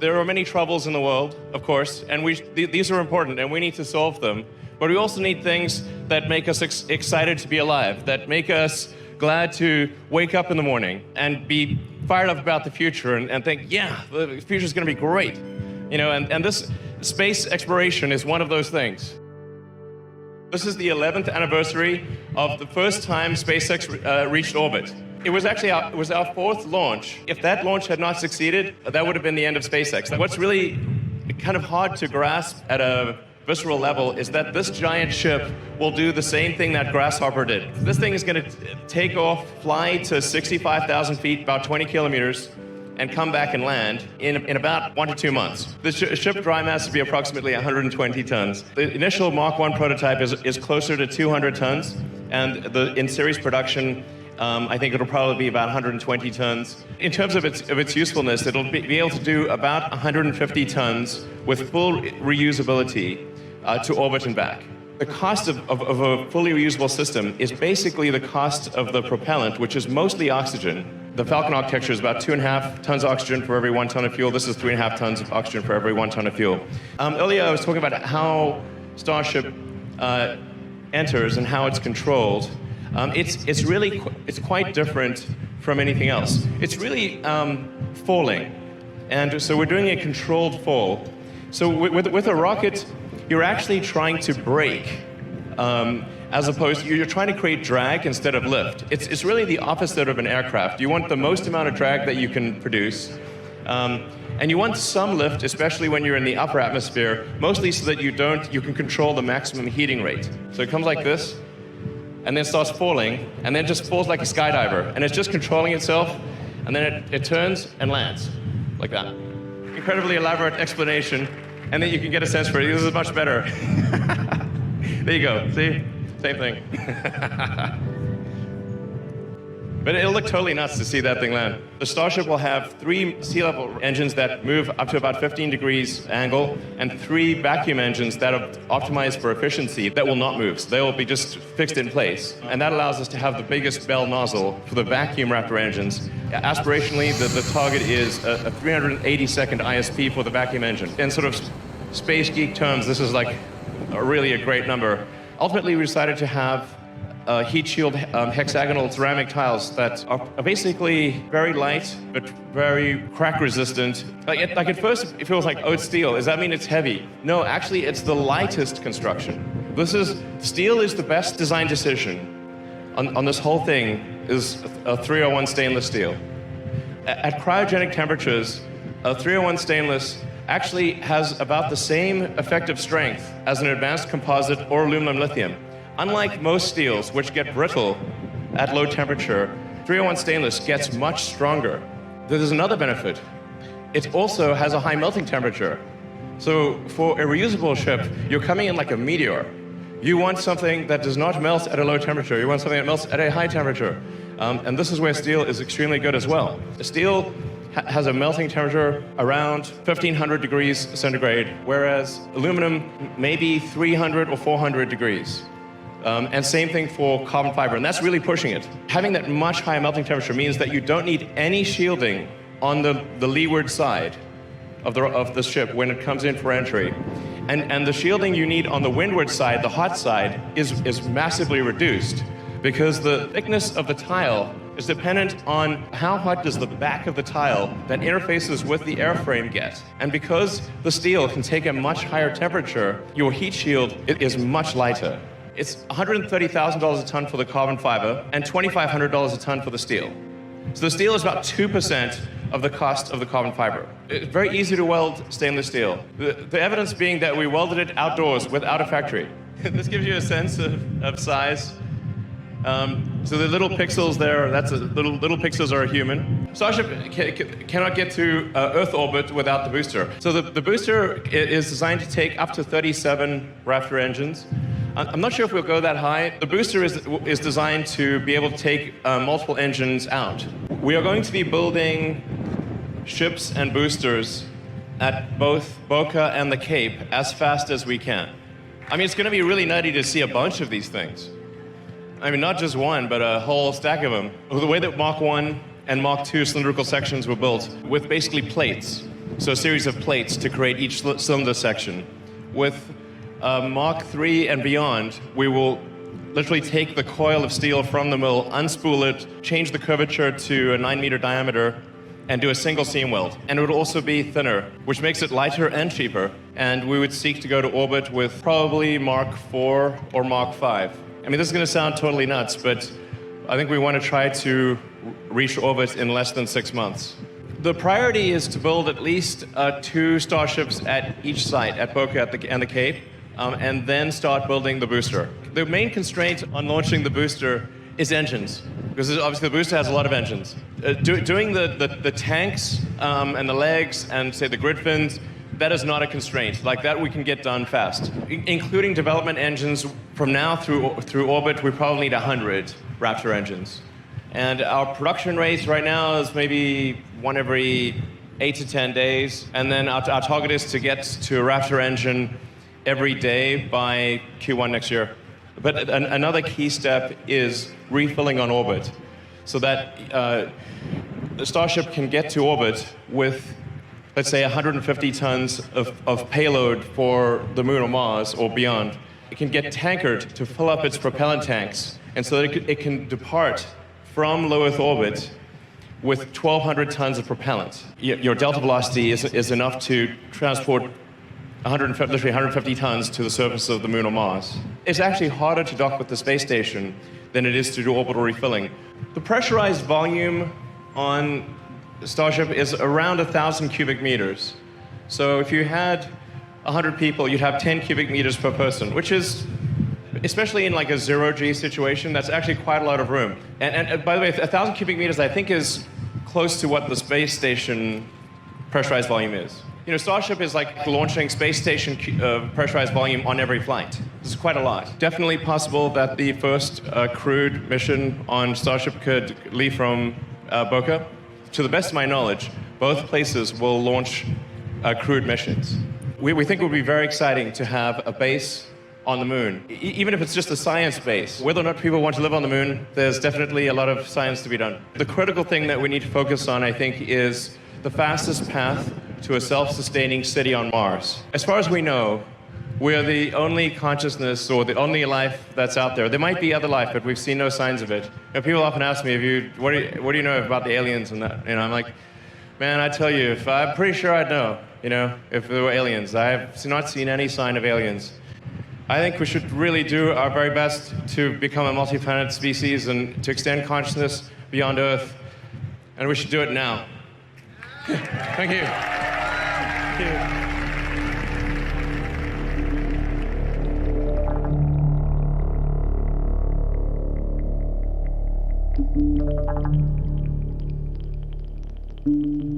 There are many troubles in the world, of course, and these are important, and we need to solve them. But we also need things that make us excited to be alive, that make us glad to wake up in the morning and be fired up about the future and think, yeah, the future's going to be great. You know, and this space exploration is one of those things. This is the 11th anniversary of the first time SpaceX reached orbit. It was actually our fourth launch. If that launch had not succeeded, that would have been the end of SpaceX. What's really kind of hard to grasp at a visceral level is that this giant ship will do the same thing that Grasshopper did. This thing is going to take off, fly to 65,000 feet, about 20 kilometers, and come back and land in about 1 to 2 months. The ship dry mass will be approximately 120 tons. The initial Mark 1 prototype is closer to 200 tons, and in series production, I think it'll probably be about 120 tons. In terms of its usefulness, it'll be able to do about 150 tons with full reusability to orbit and back. The cost of a fully reusable system is basically the cost of the propellant, which is mostly oxygen. The Falcon architecture is about 2.5 tons of oxygen for every 1 ton of fuel. This is 3.5 tons of oxygen for every 1 ton of fuel. Earlier I was talking about how Starship enters and how it's controlled. It's quite different from anything else. It's really falling, and so we're doing a controlled fall. So with a rocket, you're actually trying to brake, as opposed to you're trying to create drag instead of lift. It's really the opposite of an aircraft. You want the most amount of drag that you can produce, and you want some lift, especially when you're in the upper atmosphere, mostly so that you can control the maximum heating rate. So it comes like this, and then starts falling, and then just falls like a skydiver, and it's just controlling itself, and then it turns and lands, like that. Incredibly elaborate explanation, and then you can get a sense for it. This is much better. There you go, see? Same thing. But it'll look totally nuts to see that thing land. The Starship will have 3 sea-level engines that move up to about 15 degrees angle, and 3 vacuum engines that are optimized for efficiency that will not move. So they will be just fixed in place. And that allows us to have the biggest bell nozzle for the vacuum Raptor engines. Aspirationally, the target is a 380-second ISP for the vacuum engine. In sort of space geek terms, this is like really a great number. Ultimately, we decided to have heat shield hexagonal ceramic tiles that are basically very light but very crack resistant. Like at first it feels like, oh, it's steel. Does that mean it's heavy? No, actually it's the lightest construction. Steel is the best design decision on this whole thing is a 301 stainless steel. At cryogenic temperatures, a 301 stainless actually has about the same effective strength as an advanced composite or aluminum lithium. Unlike most steels, which get brittle at low temperature, 301 stainless gets much stronger. There's another benefit. It also has a high melting temperature. So for a reusable ship, you're coming in like a meteor. You want something that does not melt at a low temperature. You want something that melts at a high temperature. And this is where steel is extremely good as well. Steel has a melting temperature around 1,500 degrees centigrade, whereas aluminum maybe 300 or 400 degrees. And same thing for carbon fiber, and that's really pushing it. Having that much higher melting temperature means that you don't need any shielding on the leeward side of the ship when it comes in for entry. And the shielding you need on the windward side, the hot side, is massively reduced because the thickness of the tile is dependent on how hot does the back of the tile that interfaces with the airframe get. And because the steel can take a much higher temperature, your heat shield is much lighter. It's $130,000 a ton for the carbon fiber and $2,500 a ton for the steel. So the steel is about 2% of the cost of the carbon fiber. It's very easy to weld stainless steel. The evidence being that we welded it outdoors without a factory. This gives you a sense of size. So the little pixels there, little pixels are a human. Starship cannot get to Earth orbit without the booster. So the booster is designed to take up to 37 Raptor engines. I'm not sure if we'll go that high. The booster is designed to be able to take multiple engines out. We are going to be building ships and boosters at both Boca and the Cape as fast as we can. I mean, it's going to be really nutty to see a bunch of these things. I mean, not just one, but a whole stack of them. The way that Mach 1 and Mach 2 cylindrical sections were built with basically plates. so a series of plates to create each cylinder section. With Mark III and beyond, we will literally take the coil of steel from the mill, unspool it, change the curvature to a 9-meter diameter, and do a single seam weld. And it would also be thinner, which makes it lighter and cheaper. And we would seek to go to orbit with probably Mark IV or Mark V. I mean, this is going to sound totally nuts, but I think we want to try to reach orbit in less than 6 months. The priority is to build at least 2 Starships at each site, at Boca and the Cape, and then start building the booster. The main constraint on launching the booster is engines, because obviously the booster has a lot of engines. Doing the tanks and the legs and, say, the grid fins, that is not a constraint. Like that we can get done fast. Including development engines, from now through orbit, we probably need 100 Raptor engines. And our production rates right now is maybe 1 every 8 to 10 days. And then our target is to get to a Raptor engine every day by Q1 next year. But another key step is refilling on orbit, so that the Starship can get to orbit with, let's say, 150 tons of payload for the Moon or Mars or beyond. It can get tankered to fill up its propellant tanks, and so that it can depart from low Earth orbit with 1,200 tons of propellant. Your delta velocity is enough to transport literally 150 tons to the surface of the Moon or Mars. It's actually harder to dock with the space station than it is to do orbital refilling. The pressurized volume on Starship is around 1,000 cubic meters. So if you had 100 people, you'd have 10 cubic meters per person, which is, especially in like a zero-G situation, that's actually quite a lot of room. And by the way, 1,000 cubic meters, I think, is close to what the space station pressurized volume is. You know, Starship is like launching space station pressurized volume on every flight. This is quite a lot. Definitely possible that the first crewed mission on Starship could leave from Boca. To the best of my knowledge, both places will launch crewed missions. We think it would be very exciting to have a base on the moon, even if it's just a science base. Whether or not people want to live on the moon, there's definitely a lot of science to be done. The critical thing that we need to focus on, I think, is the fastest path to a self-sustaining city on Mars. As far as we know, we are the only consciousness or the only life that's out there. There might be other life, but we've seen no signs of it. You know, people often ask me, what do you know about the aliens and that? You know, I'm like, man, I tell you, I'm pretty sure I'd know, you know, if there were aliens. I have not seen any sign of aliens. I think we should really do our very best to become a multi-planet species and to extend consciousness beyond Earth. And we should do it now. Thank you. Thank you. Thank you.